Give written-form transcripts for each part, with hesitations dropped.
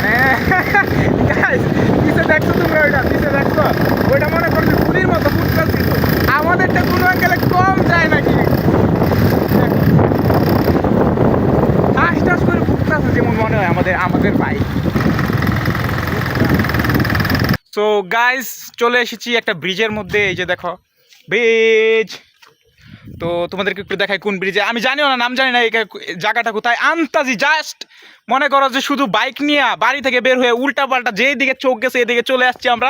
মানে পিছে দেখছো তোমরা, ওইটা পিছে দেখছো, ওইটা মনে করছে পুরীর মতো ফুটবল ছিল, আমাদেরটা কোনো অ্যাঙ্গেলে কম যায় নাকি, হাঁস টাস করে ফুটতেছে যেমন মনে হয় আমাদের বাইক। সো গাইস চলে এসেছি একটা ব্রিজের মধ্যে, এই যে দেখো ব্রিজ। তো তোমাদেরকে একটু দেখাই কোন ব্রিজে, আমি জানিও না, নাম জানি না, এই জায়গাটা কোথায় আন্তাজি। জাস্ট মনে করো যে শুধু বাইক নিয়ে বাড়ি থেকে বের হয়ে উল্টা পাল্টা যেই দিকে চোখ গেছে এদিকে চলে আসছি আমরা।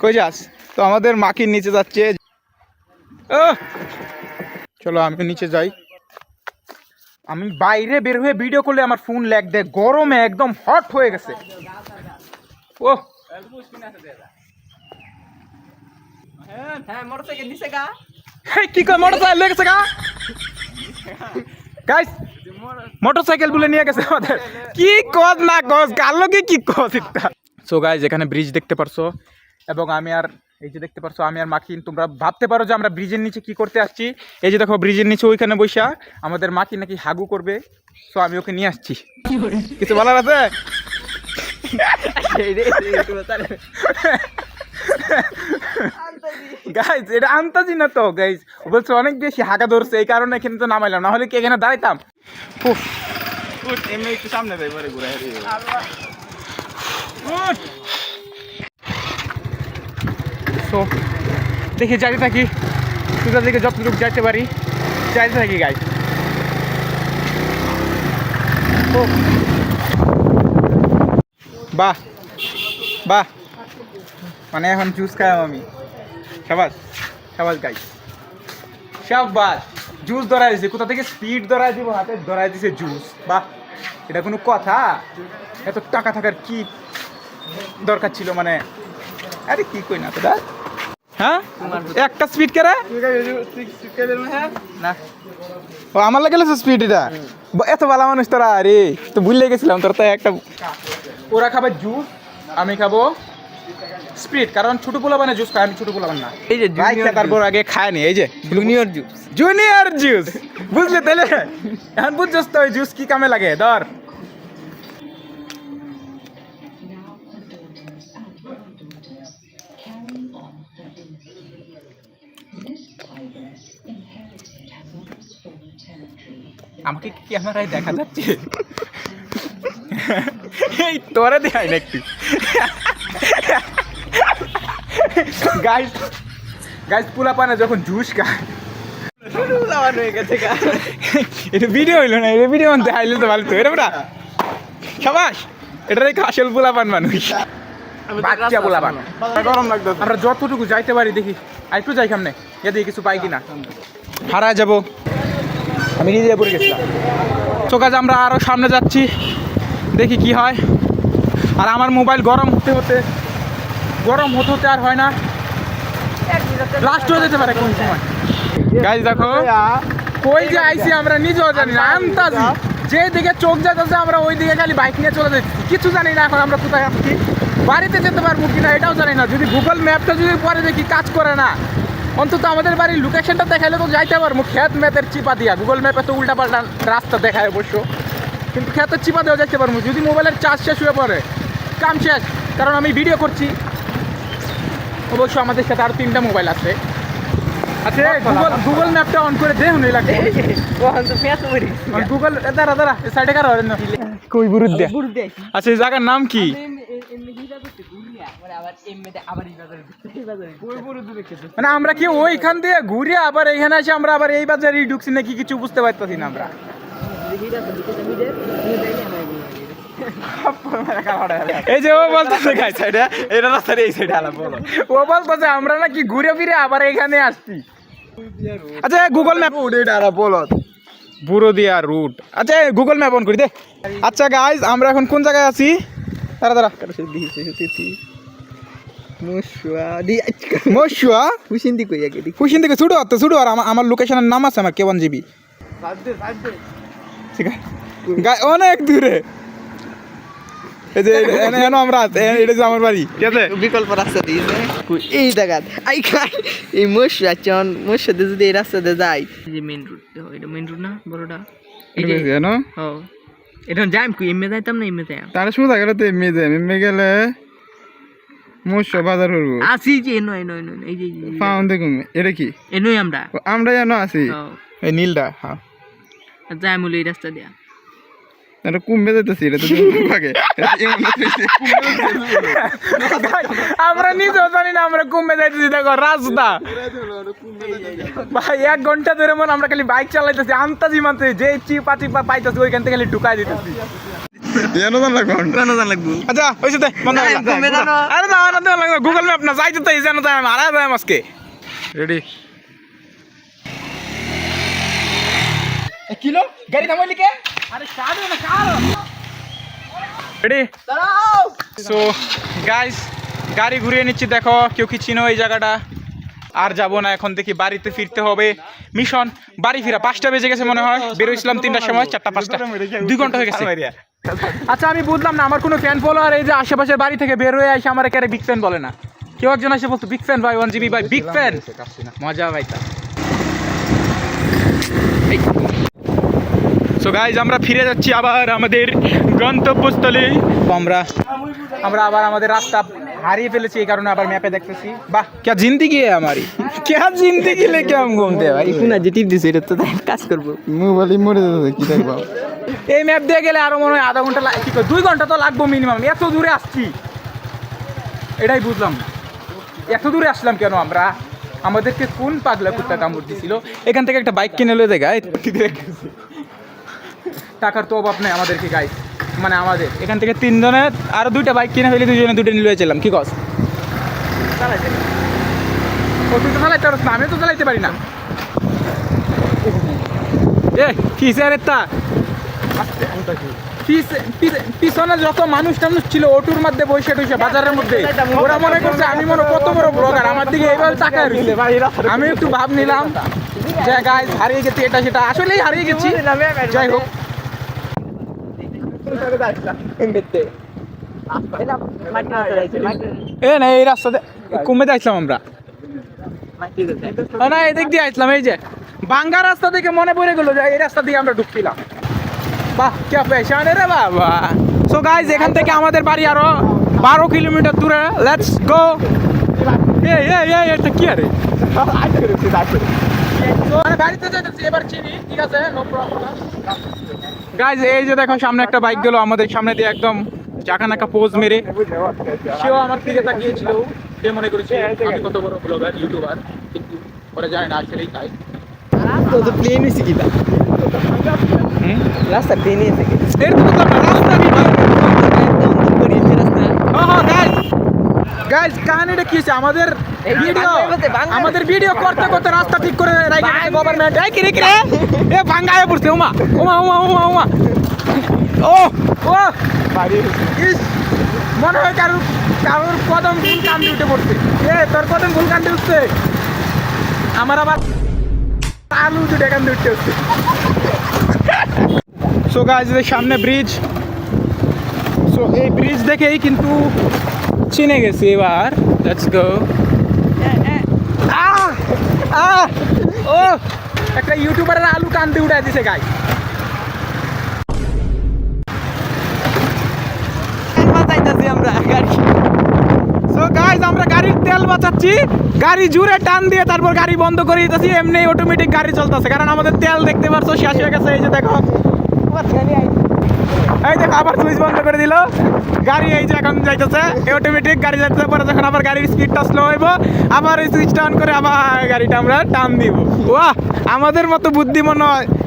কই যাস? তো আমাদের মাকির নিচে যাচ্ছে। চলো আমি নিচে যাই। আমি বাইরে বের হয়ে ভিডিও করলে আমার ফোন ল্যাগ দেয়, গরমে একদম হট হয়ে গেছে। ও হ্যাঁ মোটরসাইকেল দিছে গা। কি কয় মোটরসাইকেল লেগেছে গা? গাইস মোটরসাইকেল বলে নিয়ে গেছে আমাদের। কি কস না কস কালো কি কস এটা। সো গাইস এখানে ব্রিজ দেখতে পারছো, এবং আমি আর এই যে দেখতে পারছো আমি আর মাকিন। তোমরা ভাবতে পারো যে আমরা ব্রিজের নিচে কি করতে আসছি। এই যে দেখো ব্রিজের নিচে ওইখানে বৈশা আমাদের মাকি নাকি হাগু করবে, সো আমি ওকে নিয়ে আসছি। কিছু বলার আছে? গাইজ এটা আন্তাজি না তো গাইজ, বলছে অনেক বেশি হাগা ধরছে এই কারণে এখানে তো নামাইলাম, না হলে কি এখানে দাঁড়াইতাম? এমনি একটু সামনে যাই পরে ঘুরে দেখি যাইতে থাকি, সুযোগ দিকে যতটুকু যাইতে পারি যাইতে থাকি গাইজ। বাহ বাহ, মানে এখন জুস খাই আমি। সাবাস সাবাস গাইস, সাবাস। জুস ধরাই দিছে, কোথা থেকে স্পিড ধরাই দিব, হাতে ধরাই দিছে জুস। বাহ, এটা কোনো কথা? এত টাকা থাকার কি দরকার ছিল? মানে আরে কি কই না তোরা, হ্যাঁ একটা স্পিড কেরা না, ও আমার লাগে স্পিড এটা। এত ভালো মানুষ তোরা, আরে তো ভুলে গেছিলাম তোরা। তো একটা ওরা খাবে জুস, আমি খাবো স্প্রিট, কারণ ছোট পোলা মানে জুস খায়, আমি ছোট পোলা না। এই যে তারপর আগে খায়নি, এই যে জুনিয়র জুস। জুনিয়র জুস, বুঝলে তাহলে এখন বুঝছস তো ওই জুস কি কামে লাগে। ধর আমাকে কি ক্যামেরায় দেখা যাচ্ছে? এই তোরে দেখাই না একটু। গাইস গাইস পোলা পানে যখন জুস খায় এটা ভিডিও হইলো না, এটা ভিডিও আনতে হাইলে তো ভালো তো। এটা বড়া সাবাস, এটাই আসল পোলা পান মানুষ, বাচ্চা পোলা পান। গরম লাগতো, আমরা যতটুকু যাইতে পারি দেখি, আরেকটু যাই সামনে যদি কিছু পাই কিনা। হারায় যাব, আমি নিজে পড়ে গেছিলাম। তো কাজ আমরা আরো সামনে যাচ্ছি, দেখি কি হয়। আর আমার মোবাইল গরম হতে হতে আর হয় না, ব্লাস্ট হয়ে যেতে পারে কোন সময়। গাইস দেখো কই যে আইছি আমরা নিজেও জানি না, আন্তাজি যে দিকে চোখ যাচ্ছে আমরা ওই দিকে খালি বাইক নিয়ে চলে যাচ্ছি, কিছু জানি না এখন আমরা কোথায় আসছি, বাড়িতে যেতে পারবো কিনা এটাও জানি না। যদি গুগল ম্যাপটা যদি পরে দেখি কাজ করে না, অন্তত আমাদের বাড়ির লোকেশনটা দেখাইলে তো যাইতে পারবো। খেত ম্যাপের চিপা দিয়া, গুগল ম্যাপে তো উল্টা পাল্টা রাস্তা দেখায় অবশ্য, কিন্তু খেতের চিপা দেওয়া যাইতে পারবো। যদি মোবাইলের চার্জ শেষ হয়ে পড়ে কাম শেষ, কারণ আমি ভিডিও করছি। অবশ্য আমাদের সাথে আরো 3টা মোবাইল আছে। আচ্ছা গুগল ম্যাপটা অন করে দেখুন লাগে গুগল। দাঁড়া সাইডে কারো কই বুরুদ দে। আচ্ছা এই জায়গার নাম কি? মানে আমরা কি ওইখান দিয়ে ঘুরে আবার এখানে এসে আমরা আবার এই বাজারে ঢুকছি নাকি কিছু বুঝতে পারতেছি না আমরা। এই যে ও বলতেছে গাই সাইডে এটা রাস্তার এই সাইডে আলা বলো, ও বলতেছে আমরা নাকি ঘুরে ফিরে আবার এখানে আসছি। আচ্ছা গুগল ম্যাপ এটা বলো, বুরুদিয়া রুট। আচ্ছা গুগল ম্যাপ অন করি দে। আচ্ছা গাইজ আমরা এখন কোন জায়গায় আছি? দাঁড়া ছুটো আর আমার লোকেশনের নাম আছে, আমার কেমন জিবি অনেক দূরে। এই যে আমরা এটা যে আমার বাড়ি, ঠিক আছে? বিকল্প রাস্তা দিয়েছে এই জায়গা এই মশা চন মশাতে যদি এই রাস্তাতে যাই, যে মেইন রুট, দেখো এটা মেইন রুট না বড়টা, এটা যাইম কই এমে যাইতাম না এমে যাইম তাহলে সোজা গেলে তো এমনি গেলে মোস্য বাজার করবো আসি যে নয় নয় নয় এই যে পাউন দেখুন এটা কি এনই আমরা আমরা জানো আছি এই নীলটা হ্যাঁ যাইম এই রাস্তা দিয়া এটা কুম্ভে যেতেছি এটা তো আগে আমরা নিজেও জানি না আমরা কুম্ভে যাইতেছি দেখো রাস্তা ভাই 1 ঘন্টা ধরে মনে আমরা খালি বাইক চালাইতেছি আন্তাজি মানতে যে চিপা চিপা পাইতেছি ওইখান থেকে খালি ঢুকাই দিতেছি আচ্ছা ওই সাথে আরে না লাগবে গুগল ম্যাপ না যাইতে তো জানো তাই মারা যায় আজকে রেডি কিলো গাড়ি থামাইলি কে আরে কারো না কারো রেডি দাঁড়াও সো গাইস গাড়ি ঘুরিয়ে নিচ্ছি দেখো কেউ কি চিনো এই জায়গাটা আর যাবো না এখন দেখি বাড়িতে ফিরতে হবে মিশন বাড়ি ফিরা 5টা বেজে গেছে মনে হয় বেরোইছিলাম 3টার সময় 4টা 5টা 2 ঘন্টা হয়ে গেছে আচ্ছা আমি বুঝলাম না আমার কোনো ফ্যান ফলোয়ার এই যে আশেপাশের বাড়ি থেকে বের হয়ে আসে আমার একেবারে বিগ ফ্যান বলে না কেউ একজন এসে বলতো বিগ ফ্যান ভাই 1GB ভাই বিগ ফ্যান মজা ভাই তা সো গাইজ আমরা ফিরে যাচ্ছি আবার আমাদের গন্তব্যস্থলে আমরা আবার আমাদের রাস্তা হারিয়ে ফেলেছি এই কারণে আবার ম্যাপে দেখতেছি বাহ क्या जिंदगी है हमारी क्या जिंदगी लेके हम घूमते हैं भाई কোন যেটি দিছে এটা তো কাজ করব মোবাইল মরে যাচ্ছে কি দেখবা এই ম্যাপ দিয়ে গেলে আরো মনে হয় আধা ঘন্টা কি 2 ঘন্টা তো লাগবে মিনিমাম এত দূরে আসছি এটাই বুঝলাম না এত দূরে আসলাম কেন আমরা আমাদেরকে কোন পাগলা কুত্তা কামড় দিছিল এখান থেকে একটা বাইক কিনে লয়ে দেখায় টাকার তো অভাব নেই আমাদেরকে গাইস মানে আমাদের এখান থেকে 3 জনের আরো 2টা বাইক কিনে ফেলে 2 জনে 2টা নিয়ে লয়েছিলাম কি কস ও তুই তো চালাইতে পারছ না আমি তো চালাইতে পারি না এ কি স্যার এটা পিছনে যত মানুষ টানুষ ছিল অটোর মধ্যে বসে টইসে বাজারের মধ্যে ওরা মনে করছে আমি মনে কত বড় ব্লগার আমার দিকে এইভাবে তাকায় রইছে আমি একটু ভাব নিলাম যে গাইস হারিয়ে গেছি এটা সেটা আসলেই হারিয়ে গেছি যাই হোক এ না এই রাস্তাতে কমে যাইছিলাম আমরা না এই দিক দিয়ে আসলাম এই যে বাঙ্গা রাস্তা থেকে মনে পড়ে গেল যে এই রাস্তা দিয়ে আমরা ঢুকছিলাম বাহ কে পেশান রে বাবা সো গাইস এখান থেকে আমাদের বাড়ি আরো 12 কিলোমিটার দূরে লেটস গো এটা কি আরে বাড়িতে যাচ্ছি এবার চিনি ঠিক আছে নো প্রবলেম গাইস এই যে দেখো সামনে একটা বাইক গেল আমাদের সামনে দিয়ে একদম চাকানাকা পোজ মেরে সেও আমার দিকে তাকিয়েছিল সে মনে করেছে আমি কত বড় ব্লগার ইউটিউবার কিন্তু ওরা জানে না আসলেই তাই তো প্লেন হইছে কিটা রাস্তা প্লেন হইছে কি এর তো রাস্তা কি ভাই একদম পরিয়ে রাস্তা হ্যাঁ গাইস কাহিনীটা কি আছে আমাদের ভিডিও করতে করতে রাস্তা ঠিক করে রাখা গেছে গভর্নমেন্ট এই কি রে এ ভাঙায় পড়ছে ওমা ও ইস মনে হয় কারোর কদম ভুল কান্দে উঠে পড়ছে এ তোর কদম ভুল কান্দে উঠছে আমার আবার আলু উঠে কান্দে উঠতে হচ্ছে সো গাইস এর সামনে ব্রিজ সো এই ব্রিজ দেখেই কিন্তু চিনে গেছি এবার লেটস গো ও একটা ইউটিউবারের আলু কান্দে উড়াই দিছে গাইস সো গাইস আমরা গাড়ির তেল বাঁচাচ্ছি গাড়ি জুড়ে টান দিয়ে তারপর গাড়ি বন্ধ করে দিতেছি এমনি অটোমেটিক গাড়ি চলতেছে কারণ আমাদের তেল দেখতে পারছো শেষ হয়ে গেছে এই যে দেখো এই দেখো আবার সুইচ বন্ধ করে দিল গাড়ি এই যে এখন যাইতেছে অটোমেটিক গাড়ি যাইতে পরে যখন আবার গাড়ির স্পিডটা স্লো হইব আবার এই সুইচটা অন করে আবার গাড়িটা আমরা টান দিব বাহ আমাদের মতো বুদ্ধি মনে হয়